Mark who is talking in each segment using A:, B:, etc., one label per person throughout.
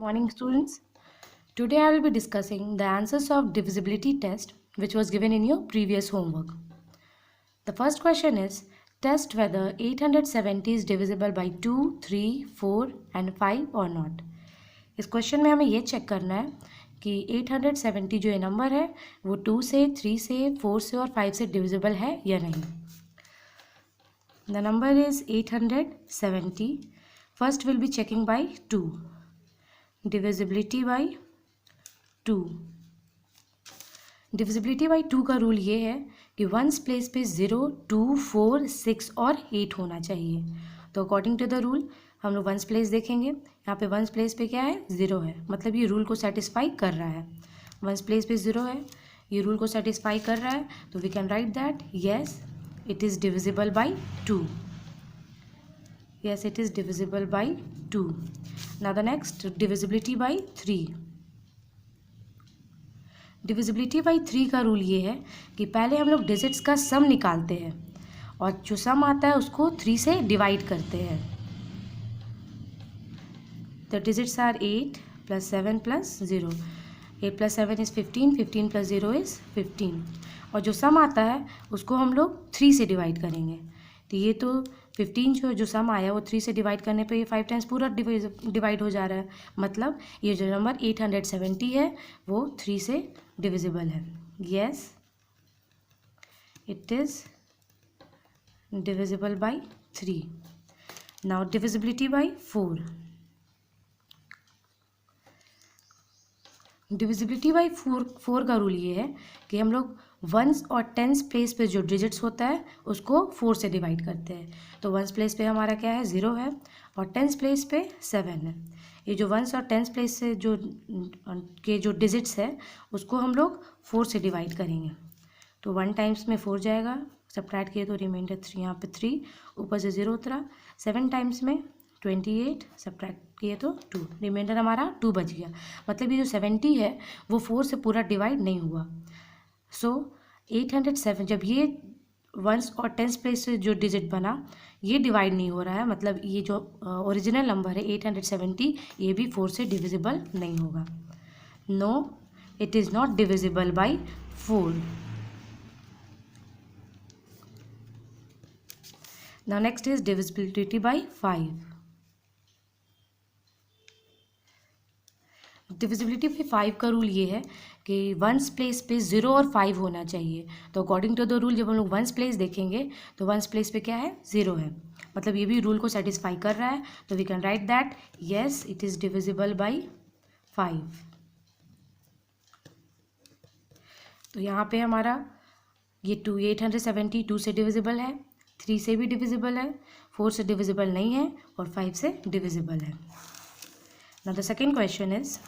A: morning, students. Today I will be discussing the answers of divisibility test which was given in your previous homework. The first question is, test whether 870 is divisible by 2, 3, 4 and 5 or not. इस question में हमें ये check करना है कि 870 जो ये number है वो 2 से, 3 से, 4 से और 5 से डिविजिबल है या नहीं. The number is 870. First we'll be checking by 2. Divisibility by 2. Divisibility by 2 का रूल ये है कि वंस प्लेस पे 0, 2, 4, 6 और 8 होना चाहिए. तो अकॉर्डिंग टू द रूल हम लोग वंस प्लेस देखेंगे. यहाँ पे वंस प्लेस पे क्या है? 0 है, मतलब ये रूल को सेटिस्फाई कर रहा है. वंस प्लेस पे 0 है, ये रूल को सेटिस्फाई कर रहा है, तो we can write that yes it is divisible by 2. Yes, it is divisible by 2. Now the next, divisibility by 3. Divisibility by 3 का रूल ये है कि पहले हम लोग डिजिट्स का सम निकालते हैं और जो सम आता है उसको 3 से डिवाइड करते हैं. The digits are 8 plus 7 plus 0. 8 plus 7 is 15, 15 plus 0 is 15. और जो सम आता है उसको हम लोग 3 से डिवाइड करेंगे. तो ये तो 15 जो सम आया वो 3 से डिवाइड करने पे ये 5 टाइम्स पूरा डिवाइड हो जा रहा है. मतलब ये जो नंबर 870 है वो 3 से डिविजिबल है. Yes, it is divisible by 3. Now divisibility by 4. Divisibility by 4 का रूल ये है कि हम लोग वंस और टेंस प्लेस पे जो डिजिट्स होता है उसको 4 से डिवाइड करते हैं. तो वंस प्लेस पे हमारा क्या है? 0 है और टेंस प्लेस पे 7 है. ये जो वंस और टेंस प्लेस से जो डिजिट्स है उसको हम लोग 4 से डिवाइड करेंगे. तो 1 टाइम्स में 4 जाएगा, सब्ट्रैक्ट किए तो रिमाइंडर 3, यहाँ पे 3 ऊपर से 0 उतरा. 7 टाइम्स में 28, सब्ट्रैक्ट किए तो 2, रिमाइंडर हमारा 2 बच गया. मतलब ये जो 70 है वो 4 से पूरा डिवाइड नहीं हुआ. सो 807 जब ये वंस और टेंस प्लेस से जो डिजिट बना ये डिवाइड नहीं हो रहा है, मतलब ये जो ओरिजिनल नंबर है 870 ये भी 4 से डिविजिबल नहीं होगा. No, it is not divisible by 4. Now next is divisibility by 5. Divisibility by 5 का रूल ये है कि वंस प्लेस पे 0 और 5 होना चाहिए. तो अकॉर्डिंग टू द रूल जब हम लोग वंस प्लेस देखेंगे तो वंस प्लेस पे क्या है? 0 है, मतलब ये भी रूल को सेटिस्फाई कर रहा है. तो we can write that yes, it is divisible by 5. तो यहाँ पे हमारा ये 870 2 से डिविजिबल है, 3 से भी डिविजिबल है, 4 से डिविजिबल नहीं है और 5 से डिविजिबल है. Now the second question is,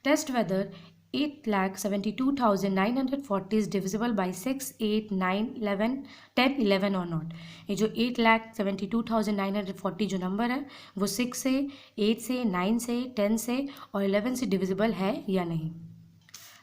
A: test whether 8,72,940 is divisible by 6, 8, 9, 11, 10, 11 or not. ये जो 8,72,940 जो नंबर है वो 6 से, 8 से, 9 से, 10 से और 11 से डिविजिबल है या नहीं.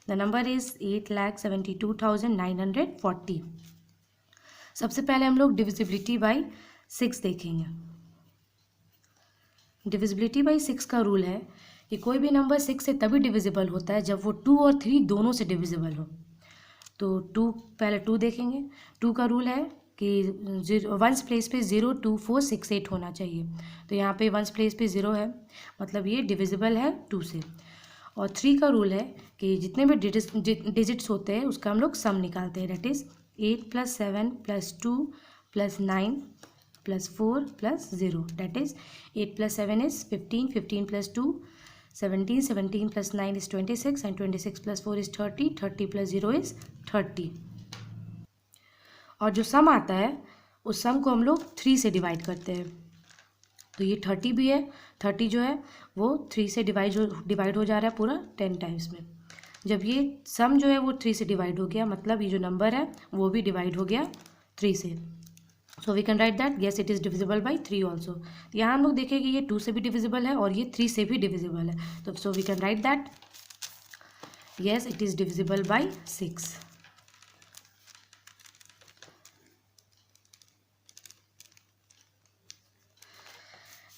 A: The number is 8,72,940. सबसे पहले हम लोग डिविजिबिलिटी बाई 6 देखेंगे. डिविजिबिलिटी बाई 6 का रूल है कि कोई भी नंबर 6 से तभी डिविजिबल होता है जब वो 2 और 3 दोनों से डिविजिबल हो. तो 2 पहले 2 देखेंगे. 2 का रूल है कि वंस प्लेस पे 0, 2, 4, 6, 8 होना चाहिए. तो यहाँ पे वंस प्लेस पे 0 है, मतलब ये डिविजिबल है 2 से. और 3 का रूल है कि जितने भी डिजिट्स होते हैं उसका हम लोग सम निकालते हैं. That is 8 + 7 + 2 + 9 + 4 + 0. That is 8 + 7 is 15, 15 + 2 17, 17 + 9 is 26 and 26 + 4 is 30, 30 + 0 is 30. और जो सम आता है उस सम को हम लोग 3 से डिवाइड करते हैं. तो ये 30 भी है, 30 जो है वो 3 से डिवाइड हो जा रहा है पूरा 10 टाइम्स में. जब ये सम जो है वो 3 से डिवाइड हो गया, मतलब ये जो नंबर है वो भी डिवाइड हो गया 3 से. So we can write that yes, it is divisible by 3 also. यहाँ हम लोग देखें कि ये 2 से भी डिविजिबल है और ये 3 से भी डिविजिबल है. तो so we can write that yes, it is divisible by 6.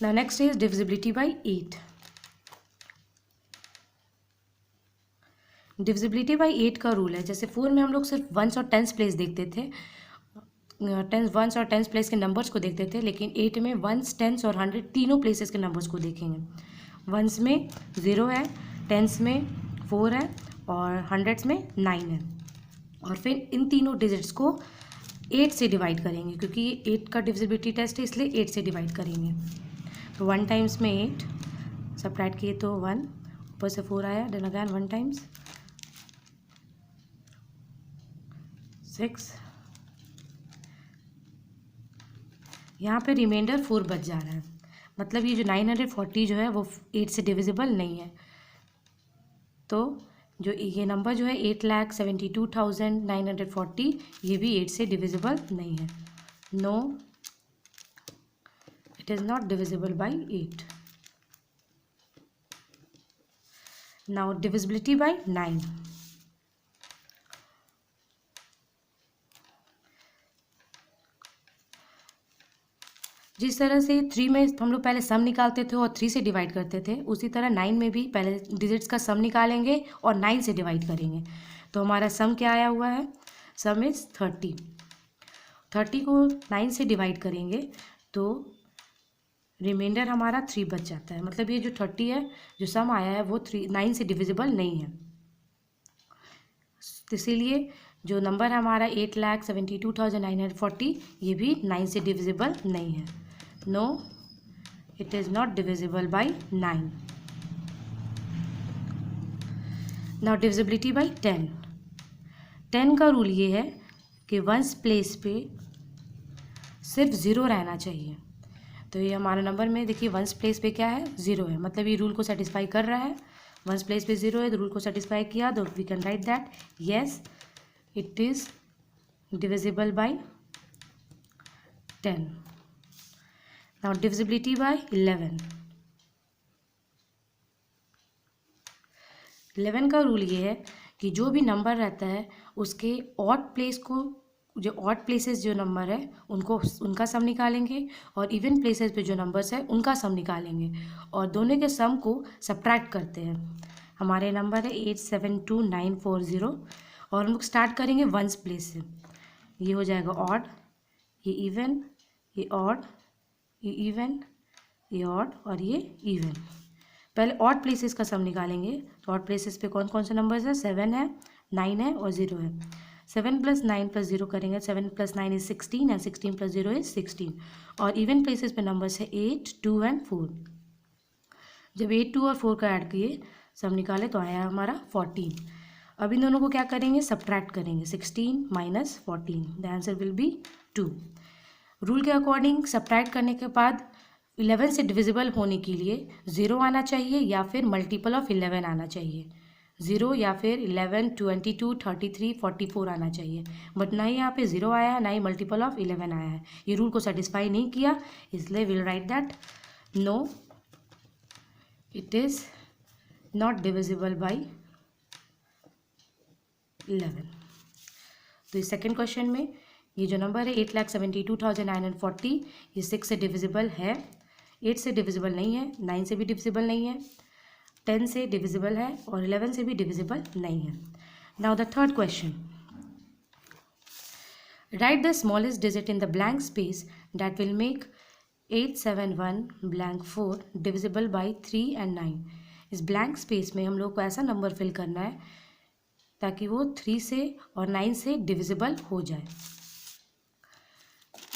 A: Now next is divisibility by 8. Divisibility by 8 का रूल है, जैसे 4 में हम लोग सिर्फ वंस और टेंस प्लेस देखते थे, वंस और टेंस प्लेस के नंबर्स को देखते थे, लेकिन 8 में वंस, टेंस और 100 तीनों प्लेसेस के नंबर्स को देखेंगे। वंस में 0 है, टेंस में 4 है और हंड्रेड्स में 9 है। और फिर इन तीनों डिजिट्स को 8 से डिवाइड करेंगे, क्योंकि ये 8 का डिविजिबिलिटी टेस्ट है, इसलिए 8 से डिवाइड करेंगे। तो 1 टाइम्स में 8, सब्ट्रैक्ट किए तो 1, ऊपर से 4 आया, देन अगेन 1 टाइम्स 6, यहाँ पे रिमाइंडर 4 बच जा रहा है, मतलब ये जो 940 जो है वो 8 से डिविजिबल नहीं है। तो जो ये नंबर जो है 8,72,940, ये भी 8 से डिविजिबल नहीं है। No, it is not divisible by 8। Now divisibility by 9। जिस तरह से 3 में हम लोग पहले सम निकालते थे और 3 से डिवाइड करते थे, उसी तरह 9 में भी पहले डिजिट्स का सम निकालेंगे और 9 से डिवाइड करेंगे। तो हमारा सम क्या आया हुआ है? सम इज़ 30। 30 को 9 से डिवाइड करेंगे तो रिमाइंडर हमारा 3 बच जाता है, मतलब ये जो 30 है, जो सम आया है वो 9 से डिविजिबल नहीं है। इसीलिए जो नंबर है हमारा 8,72,940, ये भी 9 से डिविजिबल नहीं है। No, it is not divisible by 9। Now divisibility by 10। 10 का रूल ये है कि वंस प्लेस पे सिर्फ 0 रहना चाहिए। तो ये हमारा नंबर में देखिए वंस प्लेस पे क्या है? 0 है, मतलब ये रूल को सेटिस्फाई कर रहा है। वंस प्लेस पे 0 है तो रूल को सेटिस्फाई किया, तो we can write that yes it is divisible by 10. Now divisibility by 11. 11 का रूल ये है कि जो भी नंबर रहता है उसके ऑड प्लेस को, जो ऑड प्लेसेस जो नंबर है उनका सम निकालेंगे और इवन प्लेसेस पे जो नंबर्स है उनका सम निकालेंगे और दोनों के सम को सब्ट्रैक्ट करते हैं। हमारे नंबर है 872,940 और हम लोग स्टार्ट करेंगे वंस प्लेस से। ये हो जाएगा ऑड, ये इवन, ये ऑड, ये इवन, ये ऑड और ये इवन। पहले ऑड प्लेसेस का सम निकालेंगे। तो ऑड प्लेसेस पे कौन कौन से नंबर्स है? 7 है, 9 है और 0 है। 7 + 9 + 0 करेंगे, 7 + 9 इज 16 एंड 16 + 0 इज 16। और इवन प्लेसेस पे नंबर्स है 8, 2 एंड 4। जब 8, 2 और 4 का ऐड किए, सम निकाले तो आया हमारा 14। अब इन दोनों को क्या करेंगे? सब्ट्रैक्ट करेंगे। 16 - 14, the answer will be 2। Rule के अकॉर्डिंग सब्ट्रैक्ट करने के बाद 11 से डिविजिबल होने के लिए 0 आना चाहिए या फिर मल्टीपल ऑफ 11 आना चाहिए। 0 या फिर 11, 22, 33, 44 आना चाहिए, बट ना ही यहाँ पे 0 आया है, ना ही मल्टीपल ऑफ 11 आया है। ये रूल को सेटिस्फाई नहीं किया, इसलिए will write that no, it is not divisible by 11। तो इस सेकेंड क्वेश्चन में ये जो नंबर है 8,72,940, ये 6 से डिविजिबल है, 8 से डिविजिबल नहीं है, 9 से भी डिविजिबल नहीं है, 10 से डिविजिबल है और 11 से भी डिविजिबल नहीं है। Now the third question, right the smallest digit in the blank space that will make 871,4 divisible by 3 and 9। इस ब्लैंक स्पेस में हम लोग को ऐसा नंबर फिल करना है ताकि वो 3 से और 9 से डिविजिबल हो जाए।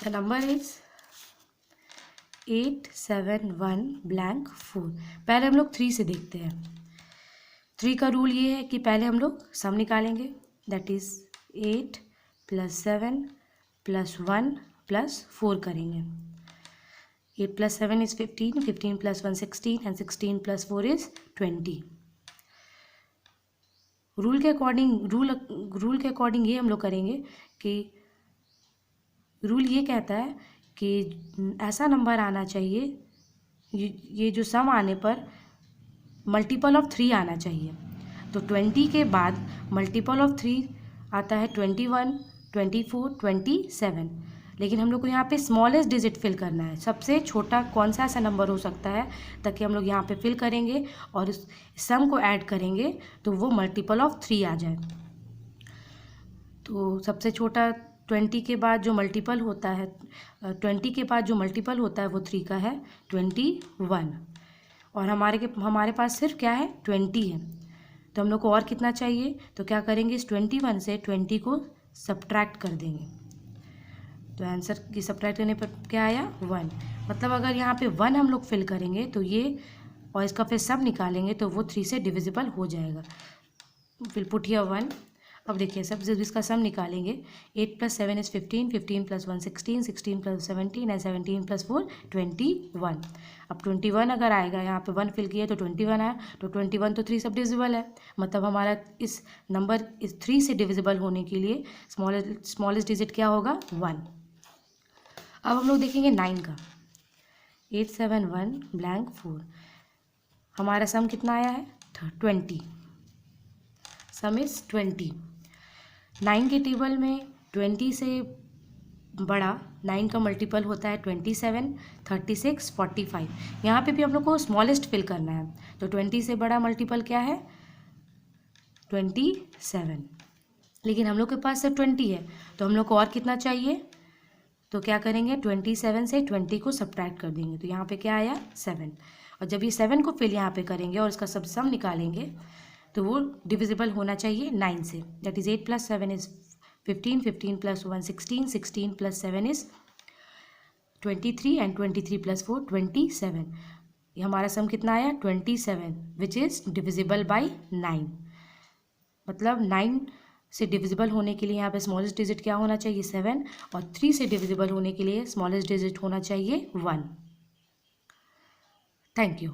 A: The number is 871,4। पहले हम लोग 3 से देखते हैं। 3 का रूल ये है कि पहले हम लोग सम निकालेंगे, दैट इज 8 + 7 + 1 + 4 करेंगे। 8 + 7 इज 15, 15 + 1 16 एंड 16 + 4 इज 20। रूल के अकॉर्डिंग ये हम लोग करेंगे कि रूल ये कहता है कि ऐसा नंबर आना चाहिए, ये जो सम आने पर मल्टीपल ऑफ 3 आना चाहिए। तो 20 के बाद मल्टीपल ऑफ 3 आता है 21, 24, 27। लेकिन हम लोग को यहाँ पे स्मॉलेस्ट डिजिट फिल करना है, सबसे छोटा कौन सा ऐसा नंबर हो सकता है, ताकि हम लोग यहाँ पे फिल करेंगे और इस सम को ऐड करेंगे तो वो मल्टीपल ऑफ 3 आ जाए। तो सबसे छोटा 20 के बाद जो मल्टीपल होता है, 20 के बाद जो मल्टीपल होता है वो 3 का है 21, और हमारे पास सिर्फ क्या है 20 है। तो हम लोग को और कितना चाहिए, तो क्या करेंगे, इस 21 से 20 को सब्ट्रैक्ट कर देंगे। तो आंसर की सब्ट्रैक्ट करने पर क्या आया 1। मतलब अगर यहाँ पे 1 हम लोग फिल करेंगे तो ये, और इसका फिर सब निकालेंगे तो वो 3 से डिविजिबल हो जाएगा। फिर पुट हियर 1। अब देखिए सब जब इसका सम निकालेंगे, 8 + 7 इज़ 15, 15 + 1 16, 16 + 17 एंड 17 + 4 21। अब 21 अगर आएगा, यहाँ पे 1 फिल किया तो 21 आया, तो 21 तो 3 सब डिविजिबल है, मतलब हमारा इस नंबर इस 3 से डिविजिबल होने के लिए स्मॉलेस्ट डिजिट क्या होगा 1। अब हम लोग देखेंगे 9 का, 871 ब्लैंक 4। हमारा सम कितना आया है 20, सम इज़ 20। 9 के टेबल में 20 से बड़ा 9 का मल्टीपल होता है 27, 36, 45। यहाँ पे भी हम लोग को स्मॉलेस्ट फिल करना है, तो 20 से बड़ा मल्टीपल क्या है 27, लेकिन हम लोग के पास सिर्फ 20 है, तो हम लोग को और कितना चाहिए, तो क्या करेंगे 27 से 20 को सब्ट्रैक्ट कर देंगे, तो यहाँ पे क्या आया 7। और जब ये 7 को फिल यहाँ पे करेंगे और इसका सब सम निकालेंगे तो वो डिविजिबल होना चाहिए 9 से। That is 8 + 7 is 15, 15 + 1 16, 16 + 7 is 23 and 23 + 4 27। ये हमारा सम कितना आया 27, विच इज़ डिविजिबल बाई 9। मतलब 9 से डिविजिबल होने के लिए यहाँ पे स्मॉलेस्ट डिजिट क्या होना चाहिए 7, और 3 से डिविजिबल होने के लिए स्मॉलेस्ट डिजिट होना चाहिए 1। Thank you.